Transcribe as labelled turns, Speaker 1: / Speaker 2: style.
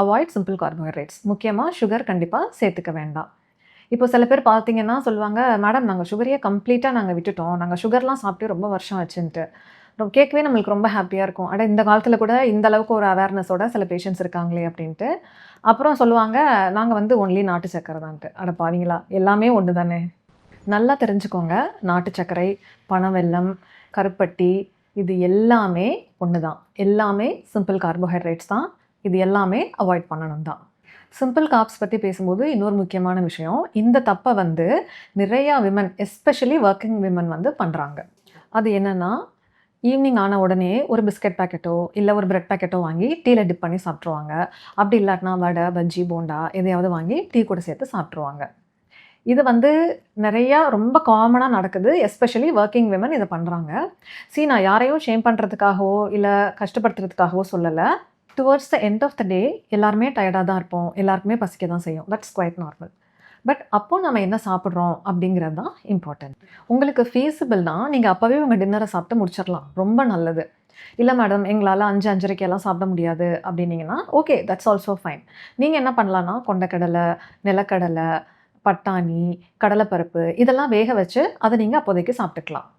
Speaker 1: Avoid simple carbohydrates. முக்கியமாக sugar கண்டிப்பாக சேர்த்துக்க வேண்டாம். இப்போ சில பேர் பார்த்தீங்கன்னா சொல்லுவாங்க, மேடம் நாங்கள் சுகரையே கம்ப்ளீட்டாக நாங்கள் விட்டுட்டோம். நாங்கள் சுகர்லாம் சாப்பிட்டு ரொம்ப வருஷம் ஆச்சுன்ட்டு. கேட்கவே நம்மளுக்கு ரொம்ப ஹாப்பியாக இருக்கும். அட இந்த காலத்தில் கூட இந்த அளவுக்கு ஒரு அவேர்னஸோட சில பேஷண்ட்ஸ் இருக்காங்களே அப்படின்ட்டு. அப்புறம் சொல்லுவாங்க, நாங்கள் வந்து ஒன்லி நாட்டு சர்க்கரை தான்ட்டு. அட பாவிங்களா! எல்லாமே ஒன்று தானே. நல்லா தெரிஞ்சுக்கோங்க, நாட்டு சர்க்கரை, பனவெல்லம், கருப்பட்டி இது எல்லாமே ஒன்று தான். எல்லாமே சிம்பிள் கார்போஹைட்ரேட்ஸ் தான். இது எல்லாமே அவாய்ட் பண்ணணும் தான். சிம்பிள் கார்ப்ஸ் பற்றி பேசும்போது இன்னொரு முக்கியமான விஷயம், இந்த தப்பை வந்து நிறையா விமன் எஸ்பெஷலி ஒர்க்கிங் விமன் வந்து பண்ணுறாங்க. அது என்னென்னா, ஈவினிங் ஆன உடனே ஒரு பிஸ்கட் பேக்கெட்டோ இல்லை ஒரு பிரெட் பேக்கெட்டோ வாங்கி டீயில் டிப் பண்ணி சாப்பிட்ருவாங்க. அப்படி இல்லாட்டினா வடை, பஜ்ஜி, போண்டா எதையாவது வாங்கி டீ கூட சேர்த்து சாப்பிட்ருவாங்க. இது வந்து நிறையா ரொம்ப காமனாக நடக்குது. எஸ்பெஷலி ஒர்க்கிங் விமன் இதை பண்ணுறாங்க. நான் யாரையும் ஷேம் பண்ணுறதுக்காகவோ இல்லை கஷ்டப்படுத்துறதுக்காகவோ சொல்லலை. Towards the end of the day எல்லாருமே டயர்டாக தான் இருப்போம். எல்லாருக்குமே பசிக்க தான் செய்யும். That's quite normal. பட் அப்போது நம்ம என்ன சாப்பிட்றோம் அப்படிங்கிறது தான் இம்பார்ட்டன்ட். உங்களுக்கு ஃபீஸிபிள்னா நீங்கள் அப்போவே உங்கள் டின்னரை சாப்பிட்டு முடிச்சிடலாம். ரொம்ப நல்லது. இல்லை மேடம் எங்களால் 5, 5:30 சாப்பிட முடியாது அப்படின்னீங்கன்னா ஓகே, தட்ஸ் ஆல்சோ ஃபைன். நீங்கள் என்ன பண்ணலான்னா கொண்டக்கடலை, நிலக்கடலை, பட்டாணி, கடலைப்பருப்பு இதெல்லாம் வேக வச்சு அதை நீங்கள் அப்போதைக்கு சாப்பிட்டுக்கலாம்.